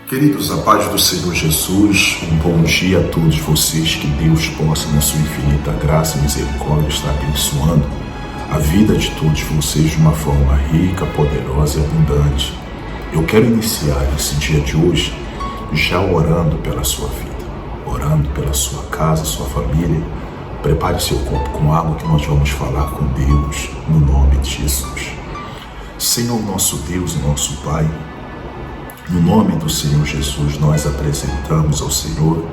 Queridos, a paz do Senhor Jesus, um bom dia a todos vocês, que Deus possa, na sua infinita graça e misericórdia, estar abençoando a vida de todos vocês de uma forma rica, poderosa e abundante. Eu quero iniciar esse dia de hoje já orando pela sua vida, orando pela sua casa, sua família. Prepare seu copo com água que nós vamos falar com Deus, no nome de Jesus. Senhor, nosso Deus e nosso Pai, no nome do Senhor Jesus, nós apresentamos ao Senhor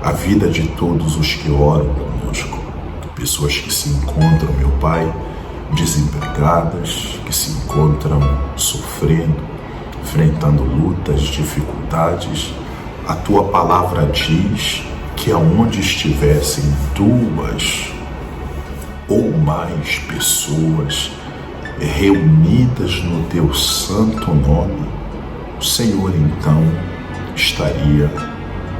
a vida de todos os que oram conosco. Pessoas que se encontram, meu Pai, desempregadas, que se encontram sofrendo, enfrentando lutas, dificuldades. A Tua palavra diz que aonde estivessem duas ou mais pessoas reunidas no Teu santo nome, o Senhor então estaria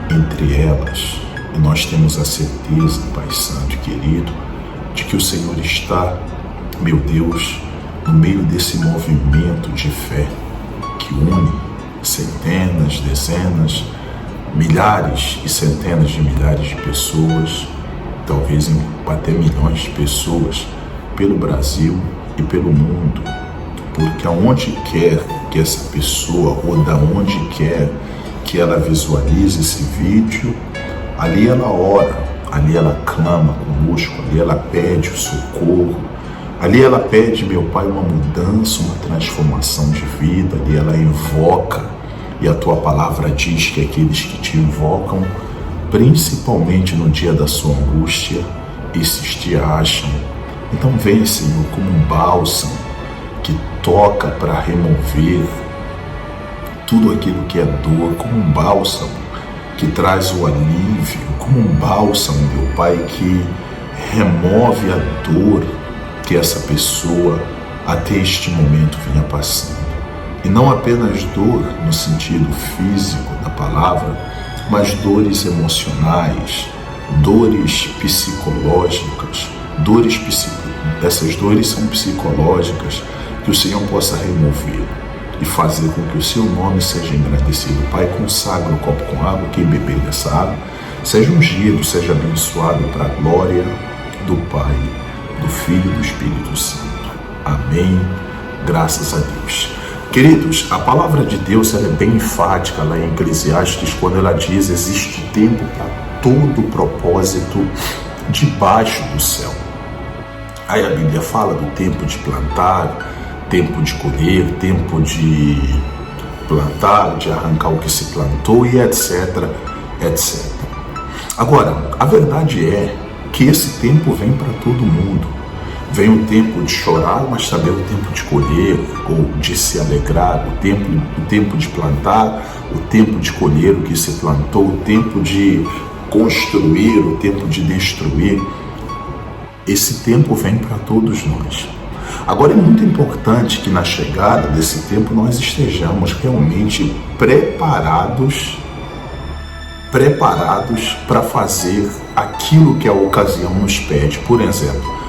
entre elas. E nós temos a certeza, Pai Santo e querido, de que o Senhor está, meu Deus, no meio desse movimento de fé que une centenas, dezenas, milhares e centenas de milhares de pessoas, talvez até milhões de pessoas, pelo Brasil e pelo mundo. Porque aonde quer que essa pessoa, ou da onde quer que ela visualize esse vídeo, ali ela ora, ali ela clama conosco, ali ela pede o socorro, ali ela pede, meu Pai, uma mudança, uma transformação de vida, ali ela invoca, e a Tua palavra diz que aqueles que Te invocam, principalmente no dia da sua angústia, esses te acham. Então vem, Senhor, como um bálsamo que toca para remover tudo aquilo que é dor, como um bálsamo que traz o alívio, como um bálsamo, meu Pai, que remove a dor que essa pessoa até este momento vinha passando. E não apenas dor no sentido físico da palavra, mas dores emocionais, dores psicológicas, essas dores são psicológicas, que o Senhor possa remover e fazer com que o Seu nome seja engrandecido. Pai, consagra o copo com água, quem beber dessa água, seja ungido, seja abençoado para a glória do Pai, do Filho e do Espírito Santo. Amém. Graças a Deus. Queridos, a palavra de Deus ela é bem enfática lá em Eclesiastes, quando ela diz: existe tempo para todo propósito debaixo do céu. Aí a Bíblia fala do tempo de plantar, tempo de colher, tempo de plantar, de arrancar o que se plantou e etc, etc. Agora, a verdade é que esse tempo vem para todo mundo. Vem o tempo de chorar, mas também o tempo de colher ou de se alegrar, o tempo de plantar, o tempo de colher o que se plantou, o tempo de construir, o tempo de destruir. Esse tempo vem para todos nós. Agora é muito importante que na chegada desse tempo nós estejamos realmente preparados para fazer aquilo que a ocasião nos pede. Por exemplo,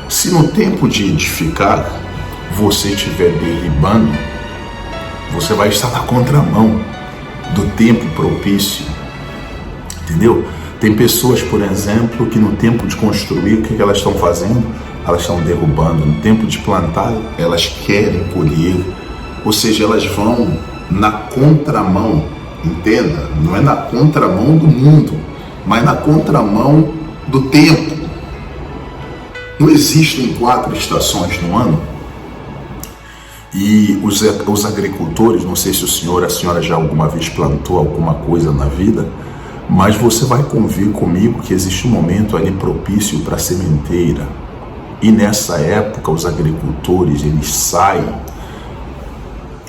se no tempo de edificar você estiver derribando, você vai estar na contramão do tempo propício, entendeu? Tem pessoas, por exemplo, que no tempo de construir, o que elas estão fazendo? Elas estão derrubando. No tempo de plantar, elas querem colher. Ou seja, elas vão na contramão, entenda? Não é na contramão do mundo, mas na contramão do tempo. Não existem 4 estações no ano. E os agricultores, não sei se a senhora já alguma vez plantou alguma coisa na vida, mas você vai convir comigo que existe um momento ali propício para a sementeira. E nessa época os agricultores, eles saem,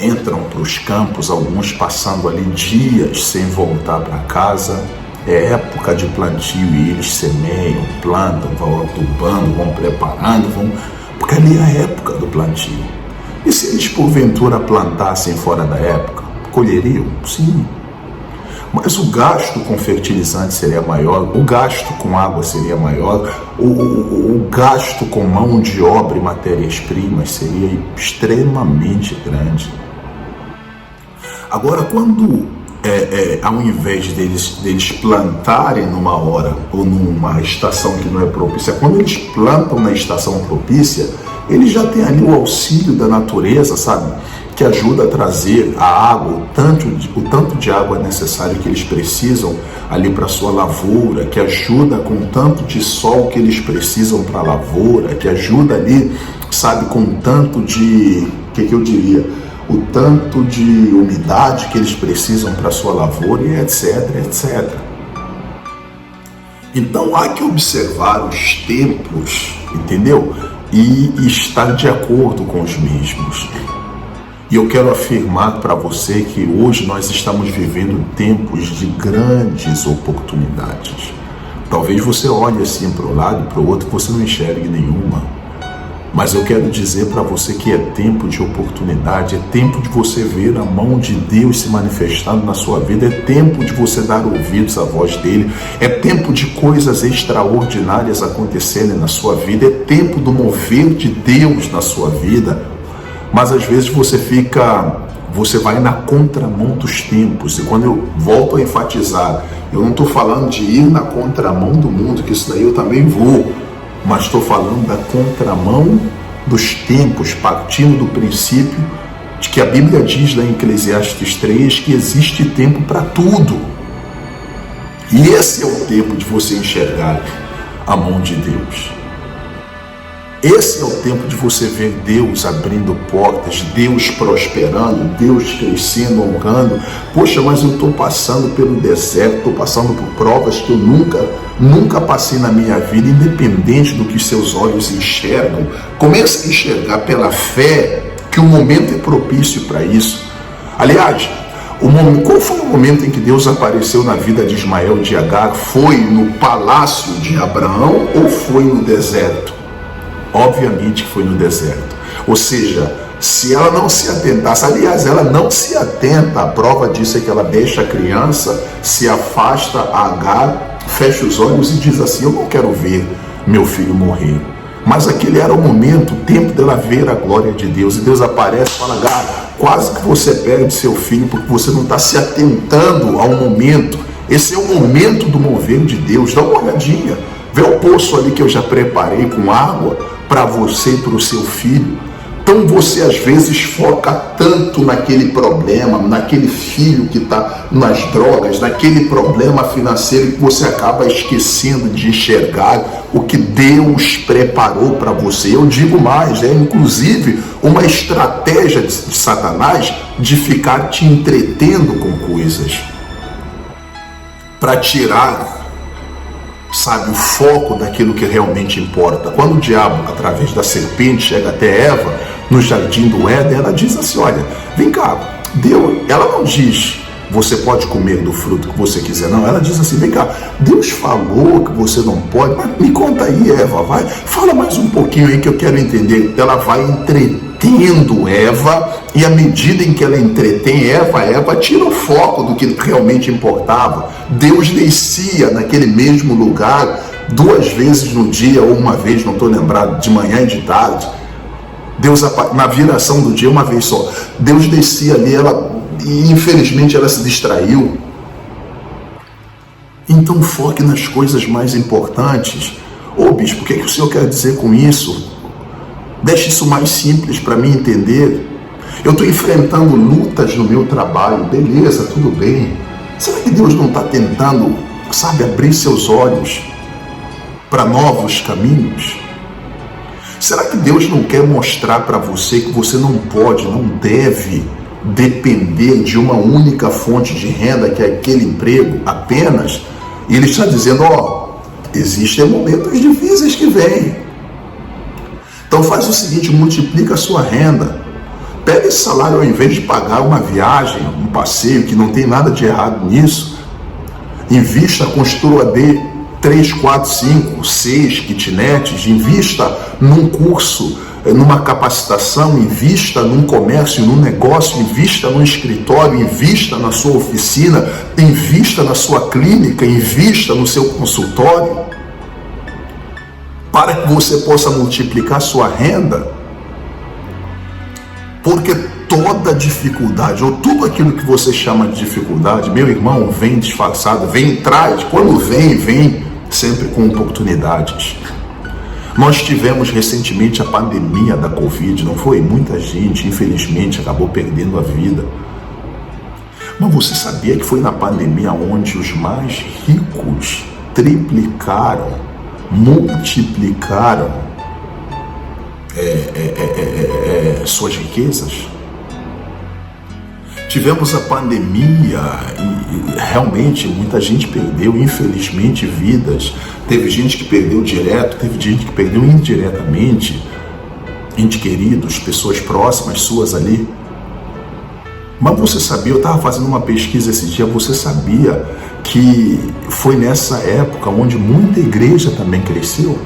entram para os campos, alguns passando ali dias sem voltar para casa. É época de plantio e eles semeiam, plantam, vão adubando, vão preparando, porque ali é a época do plantio. E se eles porventura plantassem fora da época, colheriam? Sim. Mas o gasto com fertilizante seria maior, o gasto com água seria maior, o gasto com mão de obra e matérias-primas seria extremamente grande. Agora, quando ao invés deles plantarem numa hora ou numa estação que não é propícia, quando eles plantam na estação propícia, eles já têm ali o auxílio da natureza, sabe? Que ajuda a trazer a água, o tanto de água necessário que eles precisam ali para a sua lavoura, que ajuda com o tanto de sol que eles precisam para a lavoura, que ajuda ali, sabe, com o tanto de, o tanto de umidade que eles precisam para a sua lavoura, e etc, etc. Então há que observar os tempos, entendeu? E estar de acordo com os mesmos. E eu quero afirmar para você que hoje nós estamos vivendo tempos de grandes oportunidades. Talvez você olhe assim para um lado e para o outro e você não enxergue nenhuma. Mas eu quero dizer para você que é tempo de oportunidade, é tempo de você ver a mão de Deus se manifestando na sua vida, é tempo de você dar ouvidos à voz dele, é tempo de coisas extraordinárias acontecerem na sua vida, é tempo do mover de Deus na sua vida. Mas às vezes você vai na contramão dos tempos. E quando eu volto a enfatizar, eu não estou falando de ir na contramão do mundo, que isso daí eu também vou, mas estou falando da contramão dos tempos, partindo do princípio de que a Bíblia diz lá em Eclesiastes 3 que existe tempo para tudo. E esse é o tempo de você enxergar a mão de Deus. Esse é o tempo de você ver Deus abrindo portas, Deus prosperando, Deus crescendo, honrando. Poxa, mas eu estou passando pelo deserto, estou passando por provas que eu nunca passei na minha vida, independente do que seus olhos enxergam. Comece a enxergar pela fé que o momento é propício para isso. Aliás, qual foi o momento em que Deus apareceu na vida de Ismael de Agar? Foi no palácio de Abraão ou foi no deserto? Obviamente que foi no deserto. Ou seja, se ela não se atentasse, aliás, ela não se atenta, a prova disso é que ela deixa a criança, se afasta a Agar, fecha os olhos e diz assim: eu não quero ver meu filho morrer. Mas aquele era o momento, o tempo dela ver a glória de Deus. E Deus aparece e fala: Agar, quase que você perde seu filho porque você não está se atentando ao momento. Esse é o momento do mover de Deus. Dá uma olhadinha, vê o poço ali que eu já preparei com água para você e para o seu filho. Então você às vezes foca tanto naquele problema, naquele filho que está nas drogas, naquele problema financeiro, que você acaba esquecendo de enxergar o que Deus preparou para você. Eu digo mais, é inclusive uma estratégia de Satanás de ficar te entretendo com coisas para tirar, sabe, o foco daquilo que realmente importa. Quando o diabo, através da serpente, chega até Eva, no jardim do Éden, ela diz assim: olha, vem cá, Deus, ela não diz, você pode comer do fruto que você quiser, não. Ela diz assim: vem cá, Deus falou que você não pode, mas me conta aí, Eva, vai, fala mais um pouquinho aí que eu quero entender. Ela vai entretendo Eva, e à medida em que ela entretém Eva tira o foco do que realmente importava. Deus descia naquele mesmo lugar 2 vezes no dia, ou uma vez, não estou lembrado, de manhã e de tarde. Deus, na viração do dia, uma vez só. Deus descia ali, e infelizmente ela se distraiu. Então foque nas coisas mais importantes. Ô bispo, o que o senhor quer dizer com isso? Deixe isso mais simples para mim entender. Eu estou enfrentando lutas no meu trabalho, beleza, tudo bem. Será que Deus não está tentando, sabe, abrir seus olhos para novos caminhos? Será que Deus não quer mostrar para você que você não pode, não deve depender de uma única fonte de renda, que é aquele emprego apenas? E Ele está dizendo: existem momentos difíceis que vêm. Então faz o seguinte, multiplica a sua renda. Pega esse salário, ao invés de pagar uma viagem, um passeio, que não tem nada de errado nisso, invista, construa 3, 4, 5, 6 kitnets, invista num curso, numa capacitação, invista num comércio, num negócio, invista num escritório, invista na sua oficina, invista na sua clínica, invista no seu consultório, para que você possa multiplicar sua renda. Porque toda dificuldade, ou tudo aquilo que você chama de dificuldade, meu irmão, vem disfarçado, vem traz. Quando vem sempre com oportunidades. Nós tivemos recentemente a pandemia da Covid, não foi? Muita gente, infelizmente, acabou perdendo a vida. Mas você sabia que foi na pandemia onde os mais ricos triplicaram, multiplicaram suas riquezas? Tivemos a pandemia e realmente muita gente perdeu, infelizmente, vidas. Teve gente que perdeu direto, teve gente que perdeu indiretamente, entes queridos, pessoas próximas suas ali. Mas você sabia, eu estava fazendo uma pesquisa esse dia, você sabia que foi nessa época onde muita igreja também cresceu?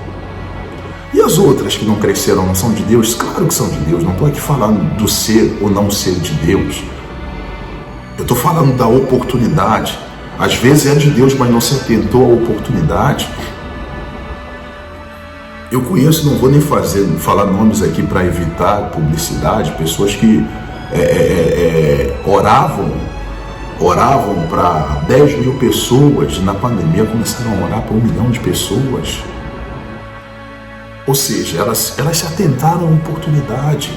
E as outras que não cresceram não são de Deus? Claro que são de Deus, não estou aqui falando do ser ou não ser de Deus. Eu estou falando da oportunidade. Às vezes é de Deus, mas não se atentou à oportunidade. Eu conheço, não vou nem falar nomes aqui para evitar publicidade, pessoas que oravam para 10 mil pessoas, na pandemia começaram a orar para 1 milhão de pessoas. Ou seja, elas se atentaram à oportunidade.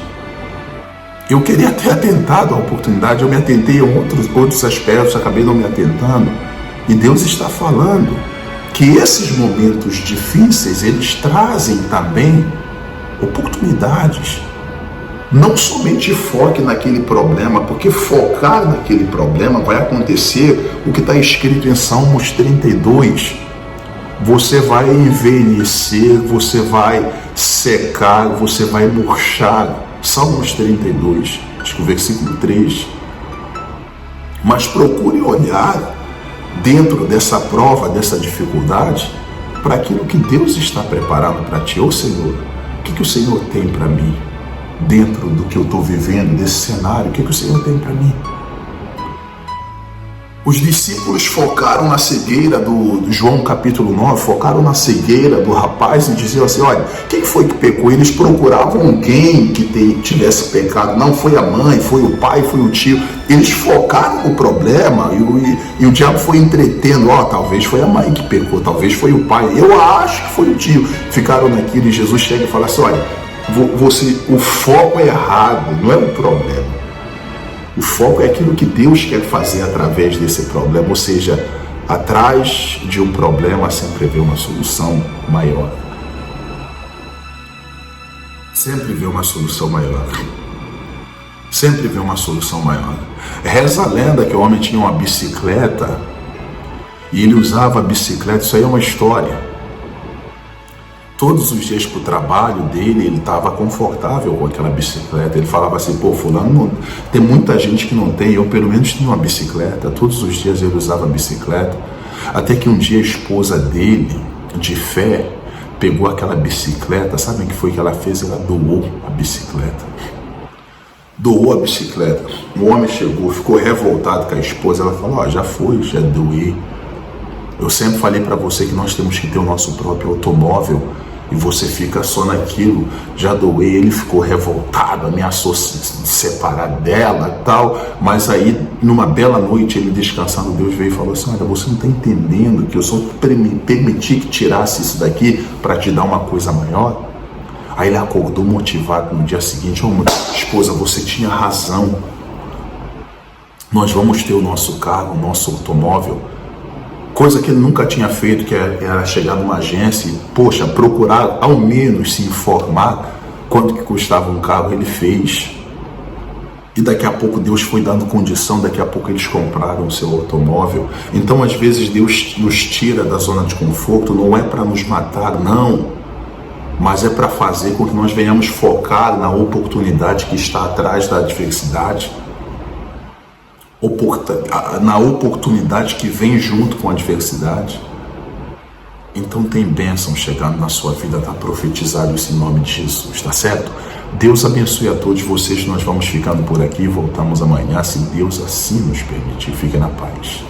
Eu queria ter atentado à oportunidade, eu me atentei a outros aspectos, acabei não me atentando. E Deus está falando que esses momentos difíceis, eles trazem também oportunidades. Não somente foque naquele problema, porque focar naquele problema vai acontecer o que está escrito em Salmos 32. Você vai envelhecer, você vai secar, você vai murchar. Salmos 32, acho que o versículo 3. Mas procure olhar dentro dessa prova, dessa dificuldade, para aquilo que Deus está preparando para ti. Ô Senhor, o que o Senhor tem para mim? Dentro do que eu estou vivendo, desse cenário, o que o Senhor tem para mim? Os discípulos focaram na cegueira do João capítulo 9, focaram na cegueira do rapaz e diziam assim, olha, quem foi que pecou? Eles procuravam alguém que tivesse pecado, não foi a mãe, foi o pai, foi o tio. Eles focaram no problema e o diabo foi entretendo, talvez foi a mãe que pecou, talvez foi o pai, eu acho que foi o tio. Ficaram naquilo e Jesus chega e fala assim, olha, o foco é errado, não é o problema. O foco é aquilo que Deus quer fazer através desse problema, ou seja, atrás de um problema sempre vê uma solução maior. Sempre vê uma solução maior. Sempre vê uma solução maior. Reza a lenda que o homem tinha uma bicicleta e ele usava a bicicleta, isso aí é uma história. Todos os dias para o trabalho dele, ele estava confortável com aquela bicicleta. Ele falava assim, pô, fulano, tem muita gente que não tem, eu pelo menos tenho uma bicicleta. Todos os dias ele usava a bicicleta. Até que um dia a esposa dele, de fé, pegou aquela bicicleta. Sabe o que foi que ela fez? Ela doou a bicicleta. Doou a bicicleta. O homem chegou, ficou revoltado com a esposa. Ela falou, já foi, já doei. Eu sempre falei para você que nós temos que ter o nosso próprio automóvel. E você fica só naquilo, já doei. Ele ficou revoltado, ameaçou se separar dela e tal, mas aí numa bela noite, ele descansando, Deus veio e falou assim, olha, você não está entendendo que eu só permiti que tirasse isso daqui para te dar uma coisa maior? Aí ele acordou motivado no dia seguinte, esposa, você tinha razão, nós vamos ter o nosso carro, o nosso automóvel. Coisa que ele nunca tinha feito, que era chegar numa agência e, procurar ao menos se informar quanto que custava um carro, ele fez. E daqui a pouco Deus foi dando condição, daqui a pouco eles compraram o seu automóvel. Então, às vezes, Deus nos tira da zona de conforto, não é para nos matar, não. Mas é para fazer com que nós venhamos focar na oportunidade que está atrás da adversidade. Na oportunidade que vem junto com a adversidade. Então tem bênção chegando na sua vida, está profetizado isso em nome de Jesus, tá certo? Deus abençoe a todos vocês, nós vamos ficando por aqui, voltamos amanhã, se Deus assim nos permitir. Fiquem na paz.